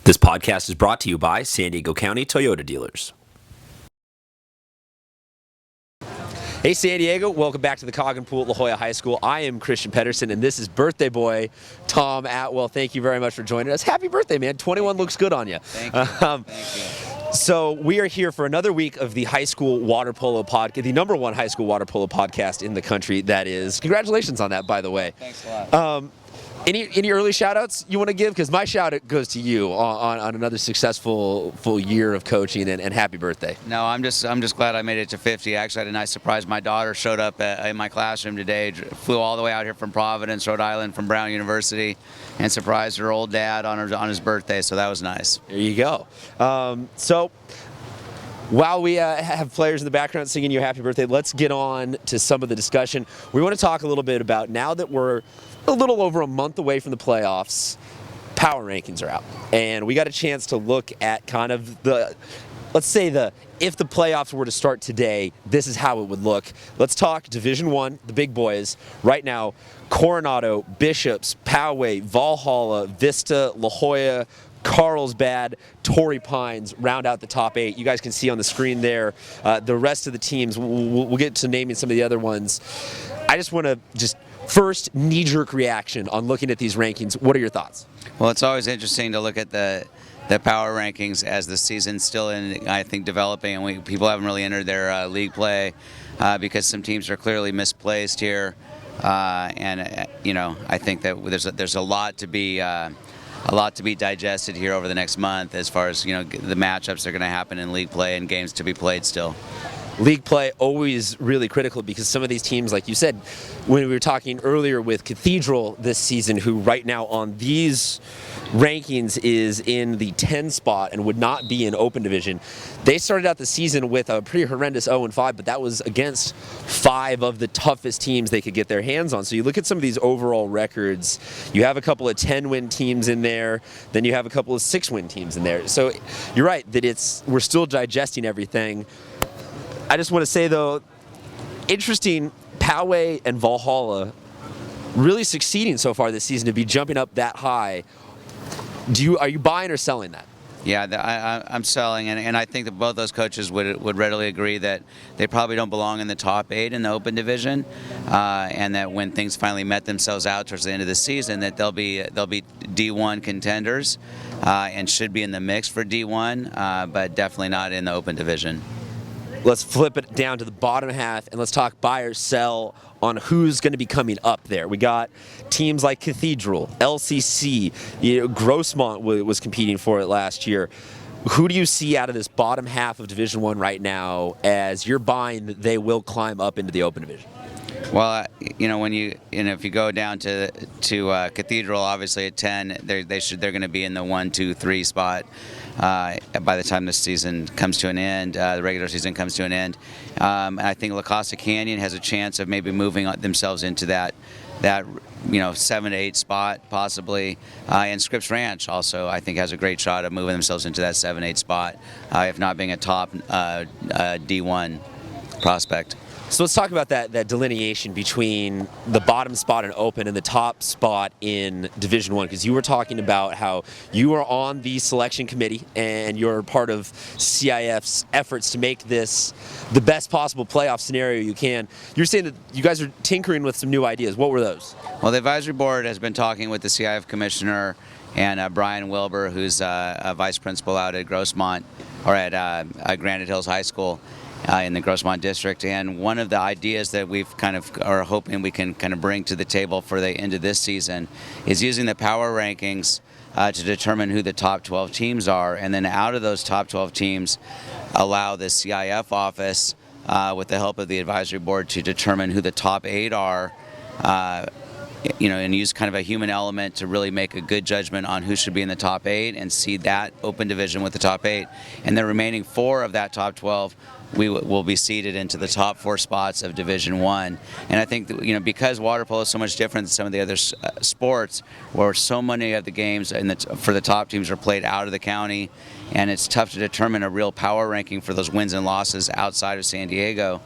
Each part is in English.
This podcast is brought to you by San Diego County Toyota Dealers. Hey San Diego, welcome back to the Cog and Pool at La Jolla High School. I am Christian Pedersen and this is birthday boy Tom Atwell. Thank you very much for joining us. Happy birthday, man. 21 looks good on you. Thank you. Thank you. So we are here for another week of the high school water polo podcast, the number one high school water polo podcast in the country. That is. Congratulations on that, by the way. Thanks a lot. Any early shout-outs you want to give? Because my shout-out goes to you on another successful full year of coaching, and happy birthday. No, I'm just glad I made it to 50. Actually, I had a nice surprise. My daughter showed up in my classroom today, flew all the way out here from Providence, Rhode Island, from Brown University, and surprised her old dad on his birthday, so that was nice. There you go. So while we have players in the background singing you happy birthday, let's get on to some of the discussion. We want to talk a little bit about, now that we're a little over a month away from the playoffs, power rankings are out. And we got a chance to look at kind of let's say if the playoffs were to start today, this is how it would look. Let's talk Division I, the big boys. Right now, Coronado, Bishops, Poway, Valhalla, Vista, La Jolla, Carlsbad, Torrey Pines round out the top 8. You guys can see on the screen there the rest of the teams. We'll get to naming some of the other ones. I just want to first knee-jerk reaction on looking at these rankings. What are your thoughts? Well, it's always interesting to look at the power rankings as the season's still I think, developing, and people haven't really entered their league play because some teams are clearly misplaced here, and I think that there's a lot to be digested here over the next month as far as the matchups that are going to happen in league play and games to be played still. League play always really critical because some of these teams, like you said, when we were talking earlier with Cathedral this season, who right now on these rankings is in the 10 spot and would not be in open division. They started out the season with a pretty horrendous 0-5, but that was against 5 of the toughest teams they could get their hands on. So you look at some of these overall records, you have a couple of 10-win teams in there, then you have a couple of 6-win teams in there. So you're right that we're still digesting everything. I just want to say, though, interesting, Poway and Valhalla really succeeding so far this season to be jumping up that high. Are you buying or selling that? Yeah, I'm selling, and I think that both those coaches would readily agree that they probably don't belong in the top 8 in the open division, and that when things finally met themselves out towards the end of the season, that they'll be D1 contenders and should be in the mix for D1, but definitely not in the open division. Let's flip it down to the bottom half and let's talk buy or sell on who's going to be coming up there. We got teams like Cathedral, LCC, Grossmont was competing for it last year. Who do you see out of this bottom half of Division I right now as you're buying that they will climb up into the open division? Well, if you go down to Cathedral, obviously at 10, they're going to be in the 1, 2, 3 spot by the time this season comes to an end, the regular season comes to an end. I think La Costa Canyon has a chance of maybe moving themselves into that 7 to 8 spot possibly, and Scripps Ranch also I think has a great shot of moving themselves into that 7-8 spot, if not being a top D1 prospect. So let's talk about that delineation between the bottom spot in open and the top spot in Division I, because you were talking about how you are on the selection committee and you're part of CIF's efforts to make this the best possible playoff scenario you can. You're saying that you guys are tinkering with some new ideas. What were those? Well, the advisory board has been talking with the CIF commissioner and Brian Wilbur, who's a vice principal out at Grossmont, or at Granite Hills High School, in the Grossmont district, and one of the ideas that we've are hoping we can bring to the table for the end of this season is using the power rankings to determine who the top 12 teams are, and then out of those top 12 teams allow the CIF office with the help of the advisory board to determine who the top 8 are, and use kind of a human element to really make a good judgment on who should be in the top 8 and see that open division with the top 8, and the remaining 4 of that top 12 we will be seeded into the top 4 spots of Division I. And I think that, because water polo is so much different than some of the other sports, where so many of the games for the top teams are played out of the county, and it's tough to determine a real power ranking for those wins and losses outside of San Diego,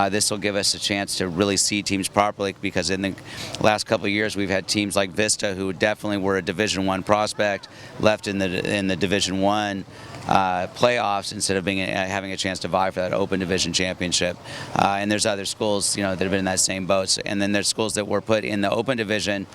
This will give us a chance to really see teams properly, because in the last couple of years we've had teams like Vista, who definitely were a Division I prospect, left in the Division I playoffs instead of having a chance to vie for that Open Division championship. And there's other schools, that have been in that same boat. And then there's schools that were put in the Open Division,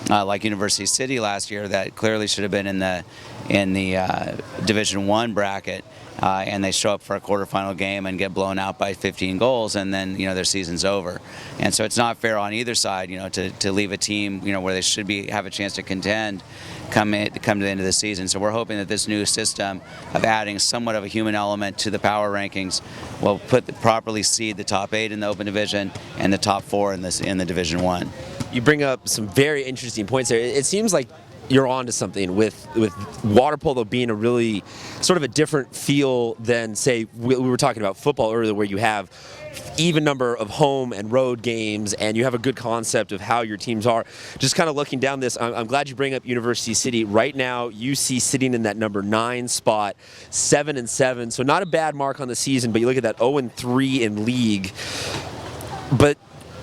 like University City last year, that clearly should have been in the Division I bracket. And they show up for a quarterfinal game and get blown out by 15 goals, and then their season's over. And so it's not fair on either side, to leave a team where they should have a chance to contend come to the end of the season. So we're hoping that this new system of adding somewhat of a human element to the power rankings will properly seed the top 8 in the Open Division and the top 4 in the Division I. You bring up some very interesting points there. It seems like you're on to something with water polo being a really sort of a different feel than, say, we were talking about football earlier, where you have even number of home and road games and you have a good concept of how your teams are. Just kind of looking down this, I'm glad you bring up University City. Right now, UC sitting in that number 9 spot, 7-7, so not a bad mark on the season, but you look at that 0-3 in league. But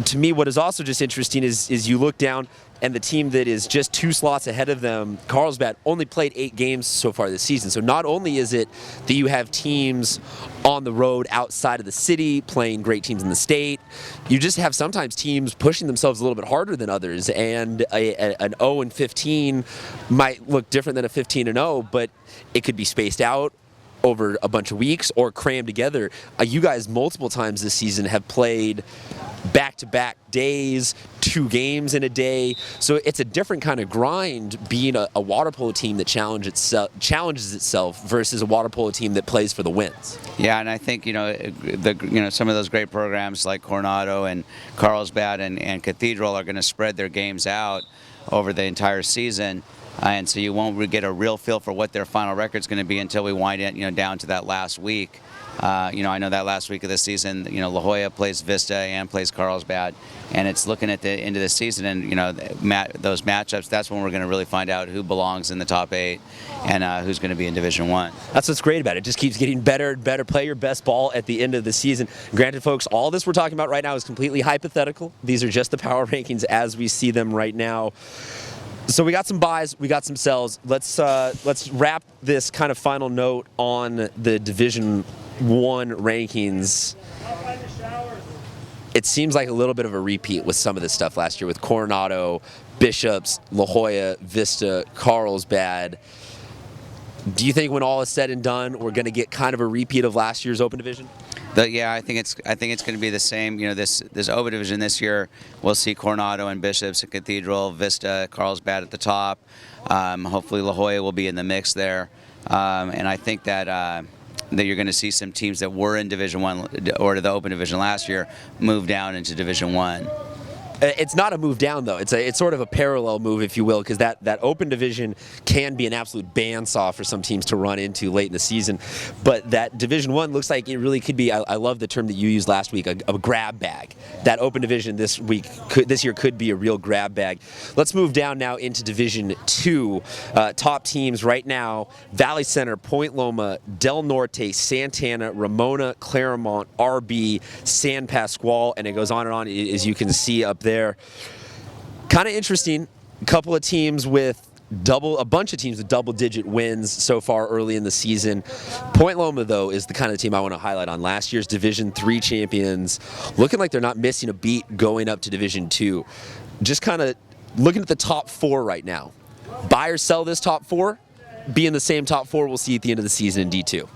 to me, what is also just interesting is you look down, and the team that is just 2 slots ahead of them, Carlsbad, only played 8 games so far this season. So not only is it that you have teams on the road outside of the city playing great teams in the state, you just have sometimes teams pushing themselves a little bit harder than others. And an 0-15 might look different than a 15-0, but it could be spaced out over a bunch of weeks or crammed together. You guys multiple times this season have played back-to-back days, 2 games in a day. So it's a different kind of grind being a water polo team that challenges itself versus a water polo team that plays for the wins. Yeah, and I think some of those great programs like Coronado and Carlsbad and Cathedral are going to spread their games out over the entire season. And so you won't get a real feel for what their final record's going to be until we wind it, down to that last week. I know that last week of the season, La Jolla plays Vista and plays Carlsbad, and it's looking at the end of the season, and those matchups. That's when we're going to really find out who belongs in the top 8 and who's going to be in Division I. That's what's great about it. It just keeps getting better and better. Play your best ball at the end of the season. Granted, folks, all this we're talking about right now is completely hypothetical. These are just the power rankings as we see them right now. So we got some buys, we got some sells. Let's wrap this kind of final note on the Division I rankings. It seems like a little bit of a repeat with some of this stuff last year with Coronado, Bishops, La Jolla, Vista, Carlsbad. Do you think when all is said and done, we're going to get kind of a repeat of last year's Open Division? Yeah, I think it's going to be the same. This Open Division this year, we'll see Coronado and Bishops, and Cathedral, Vista, Carlsbad at the top. Hopefully La Jolla will be in the mix there, and I think that you're going to see some teams that were in Division I or the Open Division last year move down into Division I. It's not a move down, though. It's sort of a parallel move, if you will, because that Open Division can be an absolute bandsaw for some teams to run into late in the season. But that Division I looks like it really could be, I love the term that you used last week, a grab bag. That Open Division this year could be a real grab bag. Let's move down now into Division II. Top teams right now, Valley Center, Point Loma, Del Norte, Santana, Ramona, Claremont, RB, San Pasqual, and it goes on and on, as you can see up there. Kind of interesting. A bunch of teams with double-digit wins so far early in the season. Point Loma, though, is the kind of team I want to highlight on. Last year's Division III champions, looking like they're not missing a beat going up to Division II. Just kind of looking at the top 4 right now. Buy or sell this top 4? Be in the same top 4 we'll see at the end of the season in D2.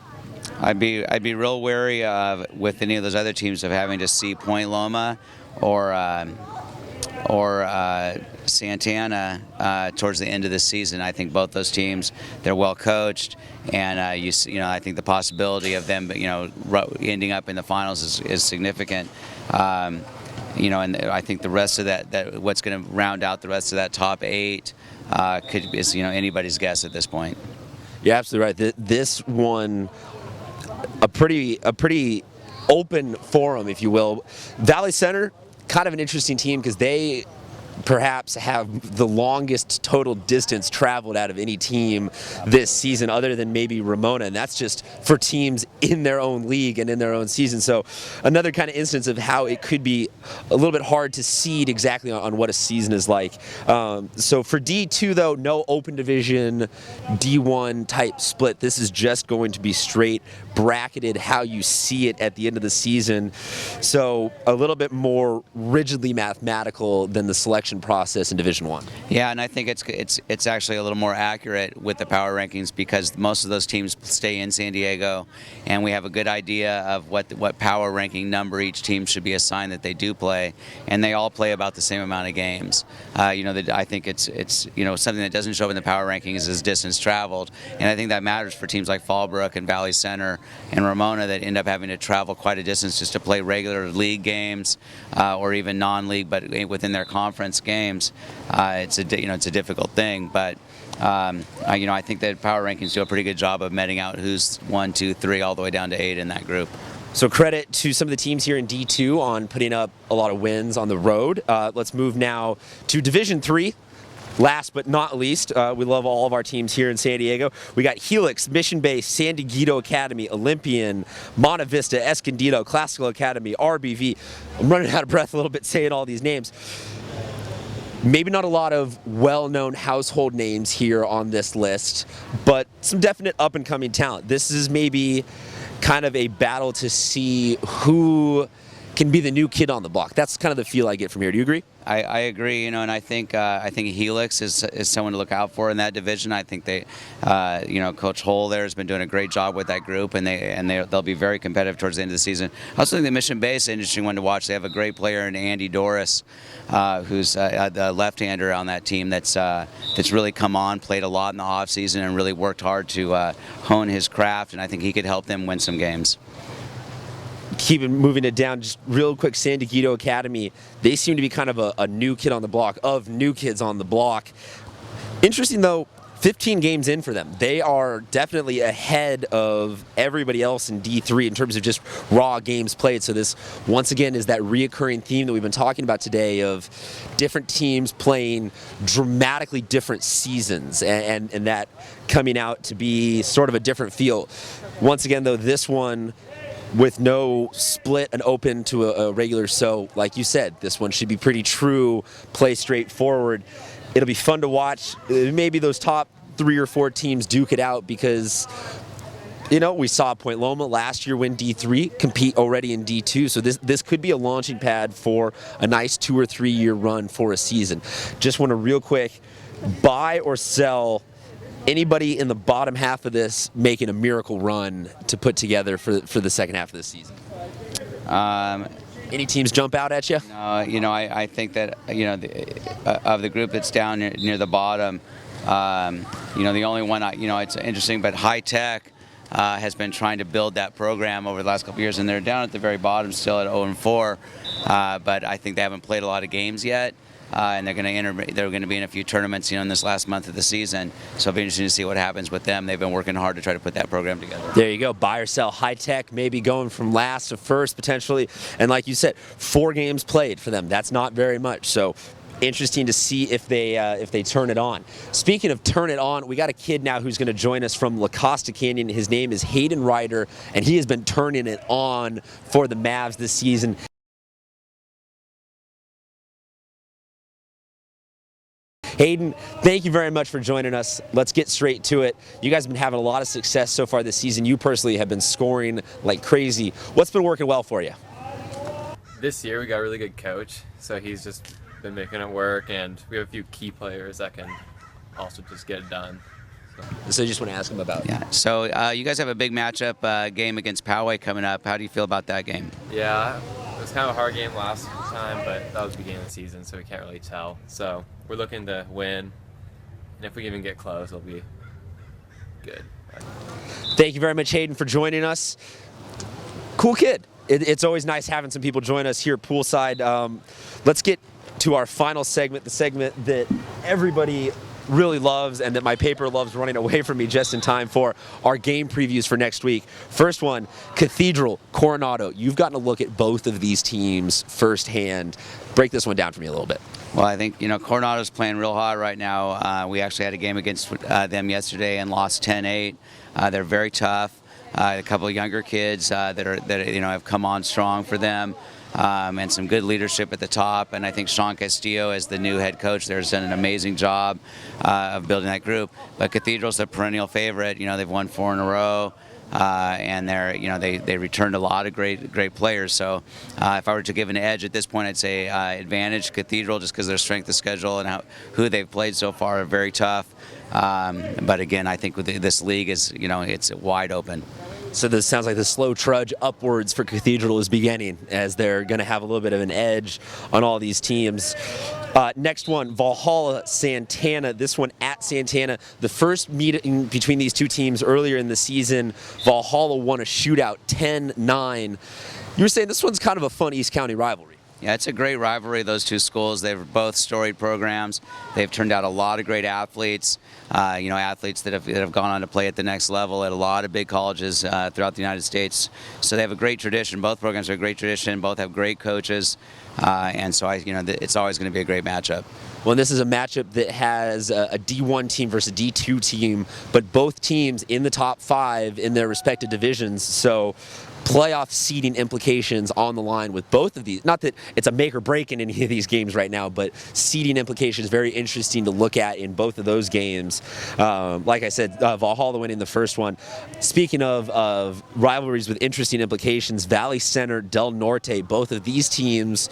I'd be real wary of, with any of those other teams, of having to see Point Loma or Santana towards the end of the season. I think both those teams, they're well coached, and I think the possibility of them ending up in the finals is significant. And I think the rest of that what's going to round out the rest of that top 8 is anybody's guess at this point. You're absolutely right. This one, a pretty open forum, if you will. Valley Center, kind of an interesting team because they perhaps have the longest total distance traveled out of any team this season, other than maybe Ramona, and that's just for teams in their own league and in their own season. So another kind of instance of how it could be a little bit hard to seed exactly on what a season is like. So for D2 though, no open division D1 type split. This is just going to be straight bracketed how you see it at the end of the season. So a little bit more rigidly mathematical than the selection process in Division 1. Yeah, and I think it's actually a little more accurate with the power rankings because most of those teams stay in San Diego, and we have a good idea of what power ranking number each team should be assigned that they do play, and they all play about the same amount of games. I think it's something that doesn't show up in the power rankings is distance traveled, and I think that matters for teams like Fallbrook and Valley Center and Ramona that end up having to travel quite a distance just to play regular league games or even non-league, but within their conference games. It's a difficult thing, but I think that power rankings do a pretty good job of meting out who's 1, 2, 3, all the way down to 8 in that group. So credit to some of the teams here in D2 on putting up a lot of wins on the road. Let's move now to Division 3. Last but not least, we love all of our teams here in San Diego. We got Helix, Mission Bay, San Diego Academy, Olympian, Monta Vista, Escondido, Classical Academy, RBV. I'm running out of breath a little bit saying all these names. Maybe not a lot of well-known household names here on this list, but some definite up-and-coming talent. This is maybe kind of a battle to see who can be the new kid on the block. That's kind of the feel I get from here. Do you agree? I agree, and I think Helix is someone to look out for in that division. I think they, Coach Hull there has been doing a great job with that group, and they'll be very competitive towards the end of the season. I also think the Mission Bay is an interesting one to watch. They have a great player in Andy Doris, who's the left-hander on that team that's really come on, played a lot in the off season, and really worked hard to hone his craft. And I think he could help them win some games. Moving it down just real quick, San Diego Academy, they seem to be kind of a new kid on the block of new kids on the block. Interesting though, 15 games in for them. They are definitely ahead of everybody else in D3 in terms of just raw games played. So this, once again, is that reoccurring theme that we've been talking about today of different teams playing dramatically different seasons and that coming out to be sort of a different feel. Once again though, this one with no split and open to a regular. So like you said, this one should be pretty true, play straightforward. It'll be fun to watch. Maybe those top 3 or 4 teams duke it out because, we saw Point Loma last year win D3, compete already in D2. So this could be a launching pad for a nice 2 or 3 year run for a season. Just want to real quick buy or sell anybody in the bottom half of this making a miracle run to put together for the second half of the season? Any teams jump out at you? I think that of the group that's down near the bottom, the only one it's interesting, but High Tech has been trying to build that program over the last couple of years, and they're down at the very bottom still at 0-4, but I think they haven't played a lot of games yet. And they're going to be in a few tournaments, in this last month of the season. So it'll be interesting to see what happens with them. They've been working hard to try to put that program together. There you go. Buy or sell. High Tech maybe going from last to first potentially. And like you said, 4 games played for them. That's not very much. So interesting to see if they turn it on. Speaking of turn it on, we got a kid now who's going to join us from La Costa Canyon. His name is Hayden Ryder, and he has been turning it on for the Mavs this season. Hayden, thank you very much for joining us. Let's get straight to it. You guys have been having a lot of success so far this season. You personally have been scoring like crazy. What's been working well for you? This year we got a really good coach, so he's just been making it work, and we have a few key players that can also just get it done. So you just want to ask him about it. Yeah. So you guys have a big matchup game against Poway coming up. How do you feel about that game? Yeah, it was kind of a hard game last time, but that was the beginning of the season, so we can't really tell. So we're looking to win, and if we even get close, it'll be good. Thank you very much, Hayden, for joining us. Cool kid. It's always nice having some people join us here poolside. Let's get to our final segment, the segment that everybody really loves and that my paper loves running away from me just in time for our game previews for next week. First one, Cathedral, Coronado. You've gotten to look at both of these teams firsthand. Break this one down for me a little bit. Well, I think, Coronado's playing real hard right now. We actually had a game against them yesterday and lost 10-8. They're very tough. A couple of younger kids that have come on strong for them. And some good leadership at the top. And I think Sean Castillo, as the new head coach there, has done an amazing job of building that group. But Cathedral's a perennial favorite. They've won 4 in a row. And they returned a lot of great players. So if I were to give an edge at this point, I'd say advantage Cathedral, just because their strength of schedule and who they've played so far are very tough. But again, I think with this league is it's wide open. So this sounds like the slow trudge upwards for Cathedral is beginning, as they're going to have a little bit of an edge on all these teams. Next one, Valhalla, Santana. This one at Santana. The first meeting between these two teams earlier in the season, Valhalla won a shootout 10-9. You were saying this one's kind of a fun East County rivalry. Yeah, it's a great rivalry, those two schools. They're both storied programs. They've turned out a lot of great athletes, athletes that have gone on to play at the next level at a lot of big colleges throughout the United States. So they have a great tradition. Both programs have a great tradition. Both have great coaches. And so, it's always going to be a great matchup. Well, this is a matchup that has a D1 team versus a D2 team, but both teams in the top 5 in their respective divisions. So playoff seeding implications on the line with both of these. Not that it's a make or break in any of these games right now, but seeding implications very interesting to look at in both of those games. Like I said, Valhalla winning the first one. Speaking of rivalries with interesting implications, Valley Center, Del Norte, both of these teams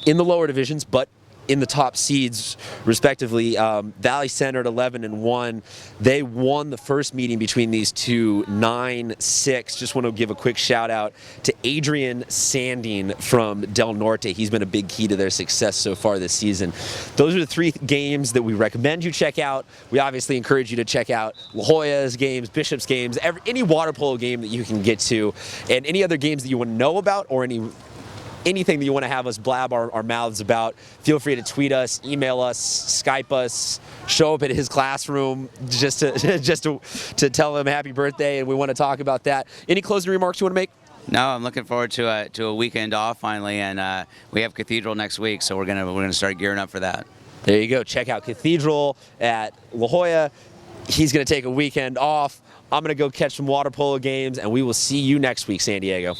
in the lower divisions, but in the top seeds, respectively. Valley Center at 11-1. They won the first meeting between these two 9-6. Just want to give a quick shout out to Adrian Sanding from Del Norte. He's been a big key to their success so far this season. Those are the 3 games that we recommend you check out. We obviously encourage you to check out La Jolla's games, Bishop's games, any water polo game that you can get to, and any other games that you want to know about or anything that you want to have us blab our mouths about. Feel free to tweet us, email us, Skype us, show up at his classroom just to tell him happy birthday, and we want to talk about that. Any closing remarks you want to make? No, I'm looking forward to a weekend off finally, and we have Cathedral next week, so we're gonna start gearing up for that. There you go. Check out Cathedral at La Jolla. He's going to take a weekend off. I'm going to go catch some water polo games, and we will see you next week, San Diego.